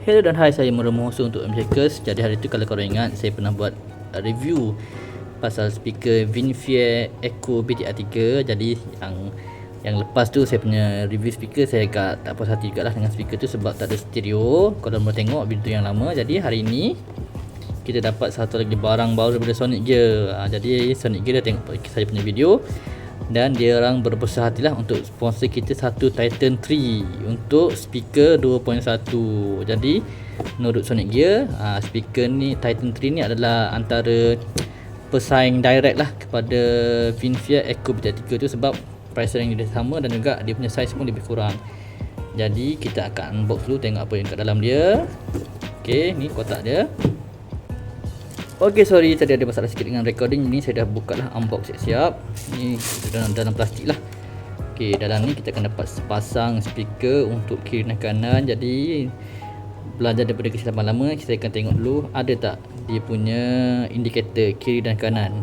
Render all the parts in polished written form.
Hello dan hai, saya Muhammad untuk MCakers. Jadi hari tu kalau korang ingat, saya pernah buat review pasal speaker Vinfire Echo BTR3. Jadi yang lepas tu saya punya review speaker, saya agak tak puas hati jugalah dengan speaker tu sebab tak ada stereo. Korang boleh tengok video yang lama. Jadi hari ni kita dapat satu lagi barang baru daripada Sonic Gear. Jadi Sonic Gear dah tengok saya punya video dan dia orang berbesar hatilah untuk sponsor kita satu Titan 3 untuk speaker 2.1. Jadi menurut Sonic Gear, speaker ni Titan 3 ni adalah antara pesaing direct lah kepada Vinfire Echo BTR3 tu sebab price range dia sama dan juga dia punya size pun lebih kurang. Jadi kita akan unbox dulu, tengok apa yang kat dalam dia. Okey, ni kotak dia. Okey, sorry tadi ada masalah sikit dengan recording. Ni saya dah buka lah, unbox siap-siap. Ni dalam plastik lah. Okey, dalam ni kita akan dapat sepasang speaker untuk kiri dan kanan. Jadi belajar daripada kesilapan lama, kita akan tengok dulu ada tak dia punya indikator kiri dan kanan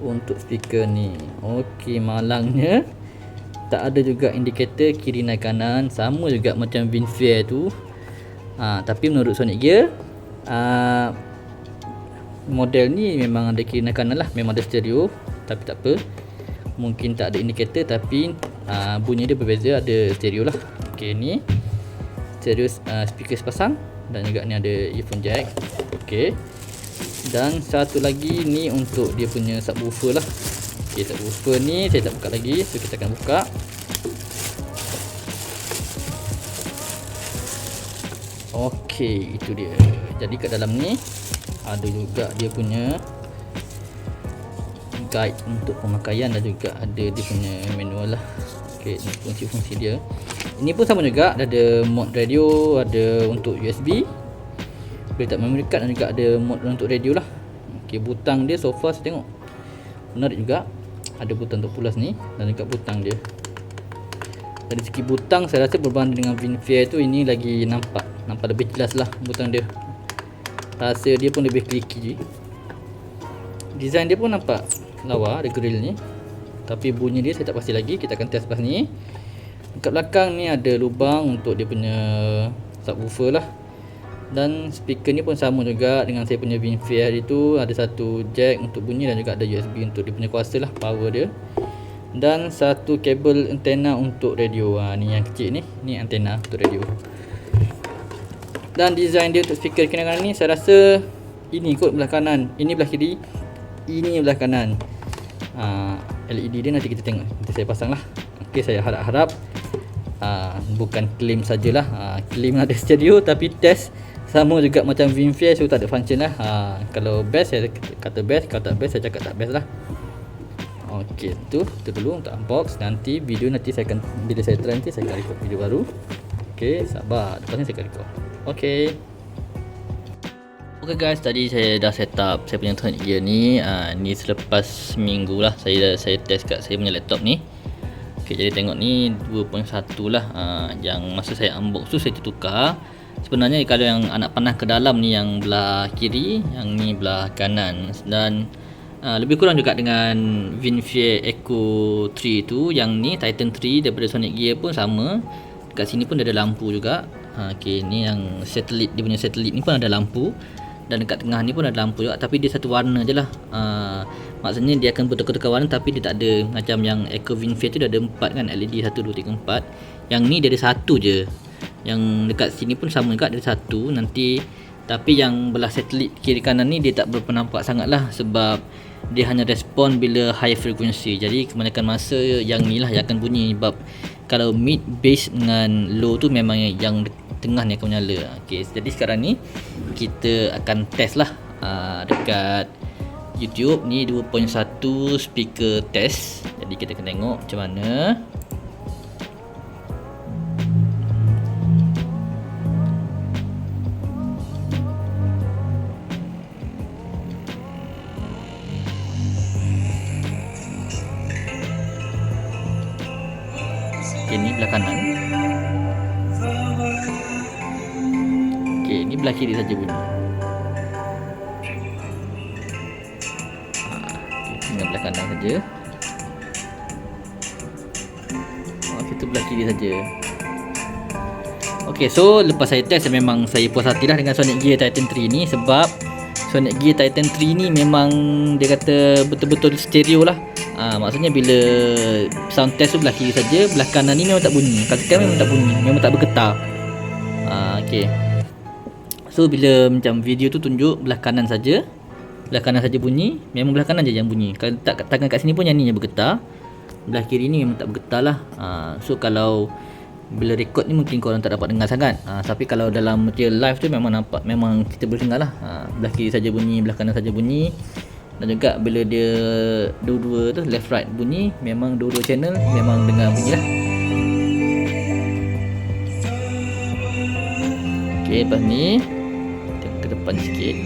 untuk speaker ni. Okey, malangnya tak ada juga indikator kiri dan kanan, sama juga macam Vinfire tu. Tapi menurut Sonic Gear, model ni memang ada kiri dan kanan lah, memang ada stereo, tapi tak apa, mungkin tak ada indikator tapi bunyi dia berbeza, ada stereo lah. Okey, ni stereo speaker sepasang dan juga ni ada earphone jack. Okey, dan satu lagi ni untuk dia punya subwoofer lah. Okey, subwoofer ni saya tak buka lagi, so kita akan buka. Okey, itu dia. Jadi kat dalam ni ada juga dia punya guide untuk pemakaian dan juga ada dia punya manual lah. Okey, ni fungsi-fungsi dia. Ini pun sama juga, ada mode radio, ada untuk USB, boleh tak memory card dan juga ada mode untuk radio lah. Okey, butang dia so far saya tengok menarik juga. Ada butang untuk pulas ni dan juga butang dia. Dari segi butang saya rasa berbanding dengan Vinfire tu, ini lagi nampak lebih jelas lah butang dia. Rasa dia pun lebih clicky. Design dia pun nampak lawa, ada grill ni. Tapi bunyi dia saya tak pasti lagi, kita akan test lepas ni. Dekat belakang ni ada lubang untuk dia punya subwoofer lah. Dan speaker ni pun sama juga dengan saya punya Vinfire itu, ada satu jack untuk bunyi dan juga ada USB untuk dia punya kuasa lah, power dia. Dan satu kabel antena untuk radio. Ni yang kecil ni antena untuk radio. Dan design dia untuk speaker kiri kanan ni, saya rasa ini kot belah kanan, ini belah kiri, ini belah kanan. LED dia nanti kita tengok, nanti saya pasang lah. Okey, saya harap bukan claim sajalah, claim ada stereo tapi test sama juga macam Vinfire, so tak ada function lah. Kalau best saya kata best, kalau tak best saya cakap tak best lah. Okey, itu dulu untuk unbox. Nanti video saya akan, bila saya try nanti saya akan record video baru. Okey, sabar, lepas ni saya akan record. Okey guys, tadi saya dah set up saya punya Sonic Gear ni. Ni selepas seminggu lah saya test kat saya punya laptop ni. Okey, jadi tengok ni 2.1 lah. Yang masa saya unbox tu saya tertukar. Sebenarnya kalau yang anak panah ke dalam ni yang belah kiri, yang ni belah kanan. Dan lebih kurang juga dengan Vinfire Echo 3 tu. Yang ni Titan 3 daripada Sonic Gear pun sama. Kat sini pun ada lampu juga. Okey, ni yang satelit, dia punya satelit ni pun ada lampu. Dan dekat tengah ni pun ada lampu juga, tapi dia satu warna je lah. Maksudnya dia akan bertukar-tukar warna, tapi dia tak ada macam yang Echo Vinfire tu dia ada 4 kan, LED 1, 2, 3, 4. Yang ni dia ada satu je. Yang dekat sini pun sama juga, dia ada satu nanti. Tapi yang belah satelit kiri kanan ni dia tak berpenampak sangat lah, sebab dia hanya respon bila high frequency. Jadi kebanyakan masa yang ni lah yang akan bunyi. Sebab kalau mid, bass dengan low tu memang yang tengah ni akan menyala. Okey, jadi sekarang ni kita akan test lah dekat YouTube ni 2.1 speaker test. Jadi kita akan tengok macam mana. Ini belah kanan. Okey, ini belah kiri saja bunyi. Ini belah kanan saja. Kita belah kiri saja. Okay, so lepas saya test memang saya puas hati lah dengan Sonic Gear Titan 3 ni, sebab Sonic Gear Titan 3 ni memang dia kata betul-betul stereo lah. Maksudnya bila sound test tu belah kiri saja, belah kanan ni memang tak bunyi. Kalau tekan memang tak bunyi, memang tak bergetar. Okay. So bila macam video tu tunjuk belah kanan saja, belah kanan saja bunyi, memang belah kanan je yang bunyi. Kalau tak tangan kat sini pun yang ni yang bergetar. Belah kiri ni memang tak bergetar lah. So kalau bila rekod ni mungkin korang tak dapat dengar sangat. Tapi kalau dalam material live tu memang nampak, memang kita boleh dengar lah. Belah kiri saja bunyi, belah kanan saja bunyi. Dan juga bila dia dua-dua tu left right bunyi, memang dua-dua channel memang dengar bunyi lah. Okay, lepas ni tengok ke depan sikit.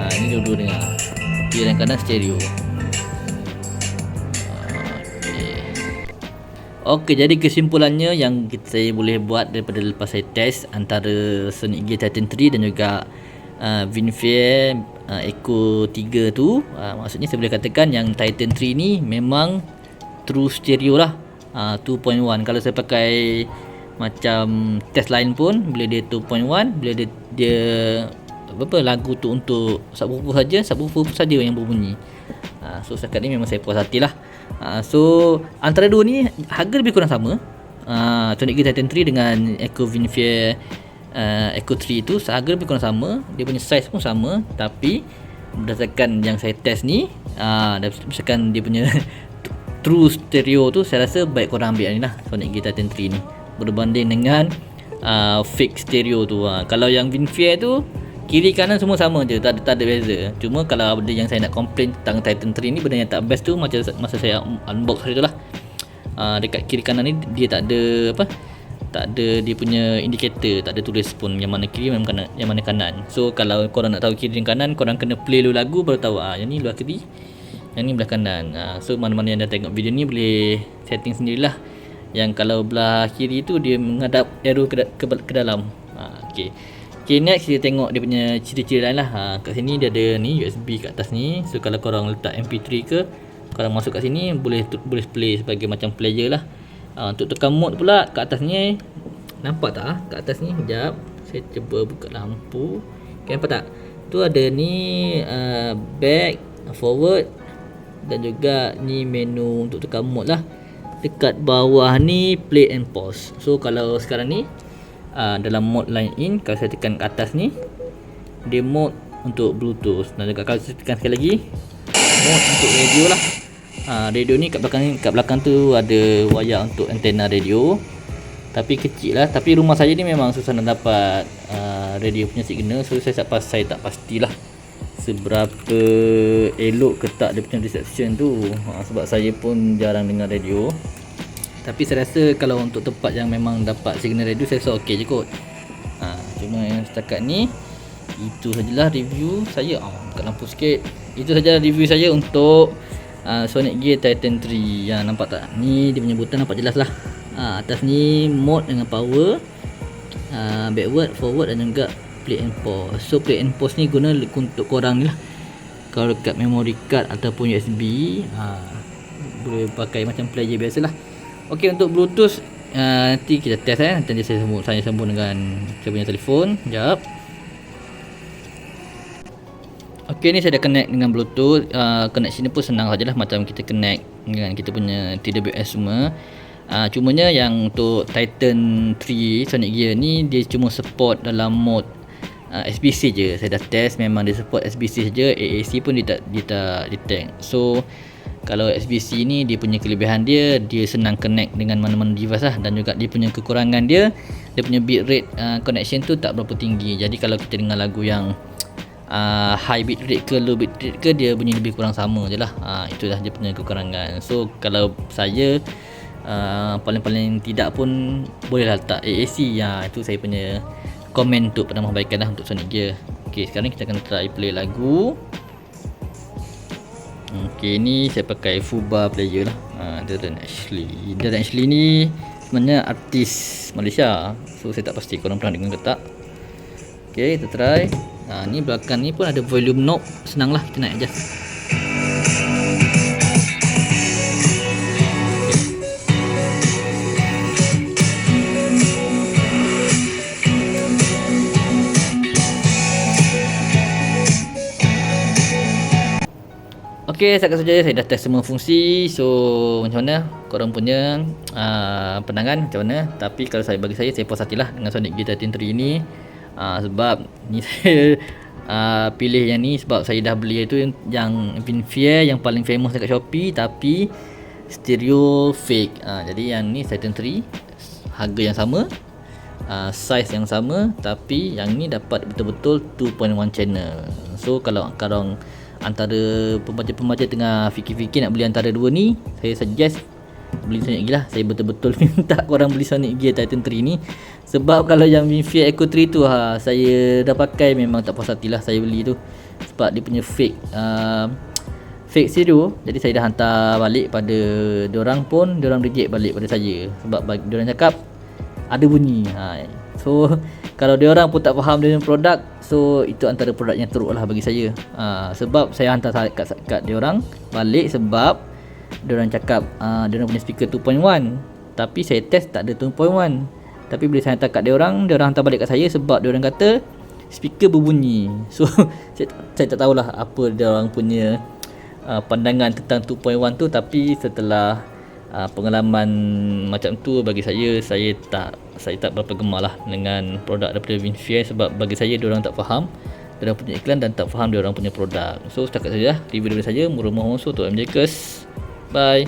Ini dua-dua dengar. Kiri dan kanan stereo. Okey, jadi kesimpulannya yang saya boleh buat daripada lepas saya test antara Sonic Gear Titan 3 dan juga Vinfare Echo 3 tu, maksudnya saya boleh katakan yang Titan 3 ni memang true stereo lah. 2.1. Kalau saya pakai macam test lain pun, bila dia 2.1, bila dia apa lagu tu untuk subwoofer saja yang berbunyi. So setakat ni memang saya puas hati lah. So antara dua ni harga lebih kurang sama. Sonic Gear Titan 3 dengan Echo Vinfare Echo 3 tu harga lebih kurang sama. Dia punya size pun sama, tapi berdasarkan yang saya test ni, berdasarkan dia punya true stereo tu, saya rasa baik korang ambil ni lah, Sonic Gear Titan 3 ni, berbanding dengan fake stereo tu. Kalau yang Vinfare tu kiri kanan semua sama je, tak ada beza. Cuma kalau ada yang saya nak komplain tentang Titan 3 ni, benda yang tak best tu macam masa saya unbox hari tu lah. Dekat kiri kanan ni dia tak ada tak ada dia punya indikator, tak ada tulis pun yang mana kiri yang mana kanan. So kalau korang nak tahu kiri dan kanan, korang kena play dulu lagu baru tahu yang ni belah kiri, yang ni belah kanan. So mana-mana yang dah tengok video ni boleh setting sendirilah. Yang kalau belah kiri tu dia menghadap arrow ke dalam. Okay, next kita tengok dia punya ciri-ciri lain lah. Kat sini dia ada ni USB kat atas ni. So kalau korang letak MP3 ke, korang masuk kat sini boleh play sebagai macam player lah. Untuk tekan mode pula kat atas ni, nampak tak kat atas ni? Sekejap, saya cuba buka lampu. Okay, nampak tak? Tu ada ni back, forward, dan juga ni menu untuk tekan mode lah. Dekat bawah ni play and pause. So kalau sekarang ni dalam mode line in, kalau saya tekan ke atas ni, dia mode untuk Bluetooth. Dan juga kalau saya tekan sekali lagi, mode untuk radio lah. Radio ni kat belakang tu ada wayar untuk antena radio, tapi kecil lah. Tapi rumah saya ni memang susah nak dapat radio punya signal. So saya tak pastilah seberapa elok ke tak dia punya reception tu, sebab saya pun jarang dengar radio. Tapi saya rasa kalau untuk tempat yang memang dapat signal radio, saya rasa okey je kot. Cuma yang setakat ni itu sajalah review saya. Buka lampu sikit. Itu sajalah review saya untuk Sonic Gear Titan 3. Nampak tak? Ni dia punya butang nampak jelas lah. Atas ni mode dengan power, backward, forward dan juga play and pause. So play and pause ni guna untuk korang ni lah. Kalau dekat memory card ataupun USB, boleh pakai macam player biasalah. Okey, untuk Bluetooth nanti kita test nanti saya sambung dengan saya punya telefon. Sekejap. Okey, ni saya dah connect dengan Bluetooth. Connection ni pun senang sajalah, macam kita connect dengan kita punya TWS semua. Cumanya yang untuk Titan 3 Sonic Gear ni, dia cuma support dalam mode SBC je. Saya dah test, memang dia support SBC saja. AAC pun dia tak detect. So kalau SBC ni, dia punya kelebihan dia senang connect dengan mana-mana device lah. Dan juga dia punya kekurangan dia punya bitrate connection tu tak berapa tinggi. Jadi kalau kita dengar lagu yang high bitrate ke low bitrate ke, dia bunyi lebih kurang sama je lah. Itulah dia punya kekurangan. So kalau saya paling-paling tidak pun boleh letak AAC. Itu saya punya komen untuk penambahbaikan lah untuk Sonic Gear. Ok, sekarang kita akan try play lagu. Ok, ni saya pakai Fuba player lah. Darren Ashley ni sebenarnya artis Malaysia. So saya tak pasti korang pernah dengar ke tak. Okay, kita try. Ni belakang ni pun ada volume knob. Senang lah, kita naik adjust. Okay, setakat saja saya dah test semua fungsi. So macam mana korang punya pandangan macam mana? Tapi kalau bagi saya puas hatilah dengan Sonic Gear Titan 3 ni. Sebab ni saya pilih yang ni sebab saya dah beli itu yang Vinfier yang paling famous dekat Shopee, tapi stereo fake. Jadi yang ni Titan 3 harga yang sama, size yang sama, tapi yang ni dapat betul-betul 2.1 channel. So kalau korang antara pembaca-pembaca tengah fikir-fikir nak beli antara dua ni, saya suggest beli Sonic Gear lah. Saya betul-betul minta korang beli Sonic Gear Titan 3 ni. Sebab kalau yang Vinfier Echo 3 tu saya dah pakai, memang tak puas hati lah saya beli tu. Sebab dia punya fake stereo. Jadi saya dah hantar balik pada diorang pun, diorang reject balik pada saya. Sebab diorang cakap ada bunyi. So kalau diorang pun tak faham dengan produk, so itu antara produk yang teruk lah bagi saya. Sebab saya hantar kat diorang balik sebab diorang cakap diorang punya speaker 2.1, tapi saya test tak ada 2.1. Tapi bila saya hantar kat diorang hantar balik kat saya sebab diorang kata speaker berbunyi. So saya tak tahulah apa diorang punya pandangan tentang 2.1 tu. Tapi setelah pengalaman macam tu, bagi saya tak berapa gemar lah dengan produk daripada Vinfier. Sebab bagi saya diorang tak faham, diorang punya iklan, dan tak faham diorang punya produk. So setakat saja review daripada saya, Murah Muhammad untuk MJ Curse. Bye.